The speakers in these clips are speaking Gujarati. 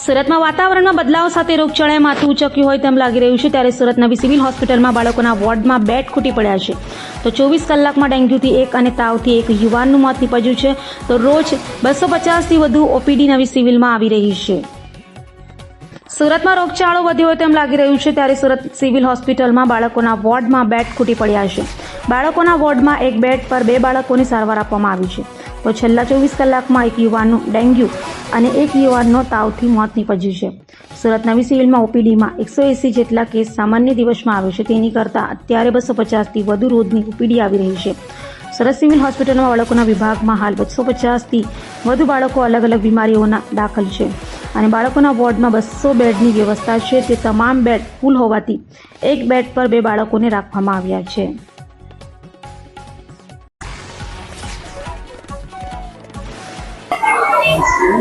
સુરતમાં વાતાવરણમાં બદલાવ સાથે રોગચાળાએ માથું ઉચક્યું હોય તેમ લાગી રહ્યું છે, ત્યારે સુરત નવી સિવિલ હોસ્પિટલમાં બાળકોના વોર્ડમાં બેડ ખૂટી પડ્યા છે. તો 24 કલાકમાં ડેન્ગ્યુથી એક અને તાવથી એક યુવાનનું મોત નીપજ્યું છે. તો રોજ 250થી વધુ ઓપીડી નવી સિવિલમાં આવી રહી છે. સુરતમાં રોગચાળો વધ્યો હોય તેમ લાગી રહ્યું છે, ત્યારે સુરત સિવિલ હોસ્પિટલમાં બાળકોના વોર્ડમાં બેડ ખૂટી પડ્યા છે. બાળકોના વોર્ડમાં એક બેડ પર 2 બાળકોની સારવાર આપવામાં આવી છે. તો છેલ્લા 24 કલાકમાં એક યુવાનનું ડેન્ગ્યુ અને એક યુવાનનો તાવથી મોત નીપજ્યું છે. સુરત નવી સિવિલમાં ઓપીડીમાં 180 જેટલા કેસ સામાન્ય દિવસમાં આવે છે, તેની કરતાં અત્યારે 250થી વધુ રોજની ઓપીડી આવી રહી છે. સુરત સિવિલ હોસ્પિટલમાં બાળકોના વિભાગમાં હાલ 250થી વધુ બાળકો અલગ અલગ બીમારીઓના દાખલ છે અને બાળકોના વોર્ડમાં 200 બેડની વ્યવસ્થા છે. તે તમામ બેડ ફૂલ હોવાથી એક બેડ પર 2 બાળકોને રાખવામાં આવ્યા છે.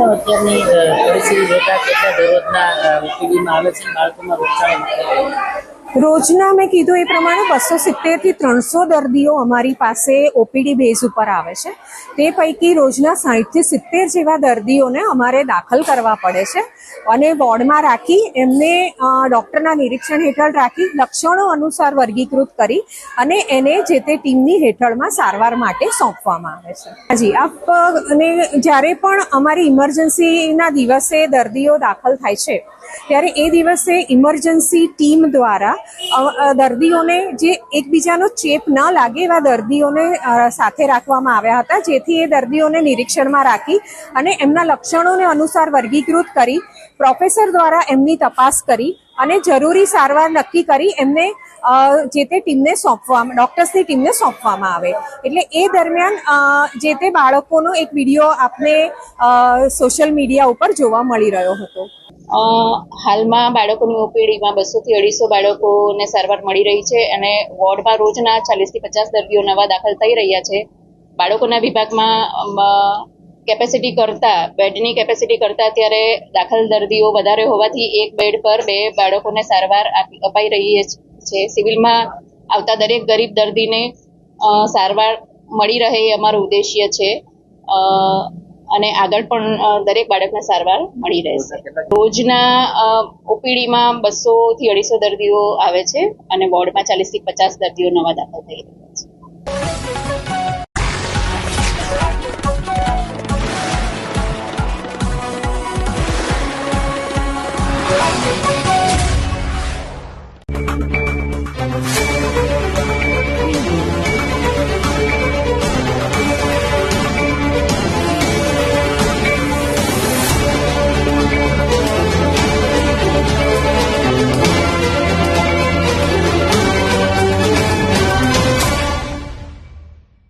અત્યારની પરિસ્થિતિ જોતા કેટલા દરરોજના ઓપીડીમાં આવે છે, બાળકોમાં રોગચાળો રોજના મેં કીધું એ પ્રમાણે 270 થી 300 દર્દીઓ અમારી પાસે ઓપીડી બેઝ ઉપર આવે છે. તે પૈકી રોજના 60 થી 70 જેવા દર્દીઓને અમારે દાખલ કરવા પડે છે અને વોર્ડમાં રાખી એમને ડોક્ટરના નિરીક્ષણ હેઠળ રાખી લક્ષણો અનુસાર વર્ગીકૃત કરી અને એને જે તે ટીમની હેઠળમાં સારવાર માટે સોંપવામાં આવે છે. હાજી, આપને જ્યારે પણ અમારી ઇમરજન્સીના દિવસે દર્દીઓ દાખલ થાય છે ત્યારે એ દિવસે ઇમરજન્સી ટીમ દ્વારા દર્દીઓને જે એકબીજાનો ચેપ ન લાગે એવા દર્દીઓને સાથે રાખવામાં આવ્યા હતા, જેથી એ દર્દીઓને નિરીક્ષણમાં રાખી અને એમના લક્ષણોને અનુસાર વર્ગીકૃત કરી પ્રોફેસર દ્વારા એમની તપાસ કરી અને જરૂરી સારવાર નક્કી કરી એમને જે તે ટીમને સોંપવામાં ડોક્ટર્સની ટીમને સોંપવામાં આવે. એટલે એ દરમિયાન જે તે બાળકોનો એક વિડીયો આપને સોશિયલ મીડિયા ઉપર જોવા મળી રહ્યો હતો. હાલમાં બાળકોની ઓપીડીમાં 200 થી 250 બાળકોને સારવાર મળી રહી છે અને વોર્ડમાં રોજના 40 થી 50 દર્દીઓ નવા દાખલ થઈ રહ્યા છે. બાળકોના વિભાગમાં બેડની કેપેસિટી કરતા અત્યારે દાખલ દર્દીઓ વધારે હોવાથી એક બેડ પર 2 બાળકોને સારવાર અપાઈ રહી છે. સિવિલમાં આવતા દરેક ગરીબ દર્દીને સારવાર મળી રહે એ અમારો ઉદ્દેશ્ય છે અને આગળ પણ દરેક બાળકને સારવાર મળી રહેશે. રોજના ઓપીડીમાં 200 થી 250 દર્દીઓ આવે છે અને વોર્ડમાં 40 થી 50 દર્દીઓ નવા દાખલ થઈ રહ્યા છે.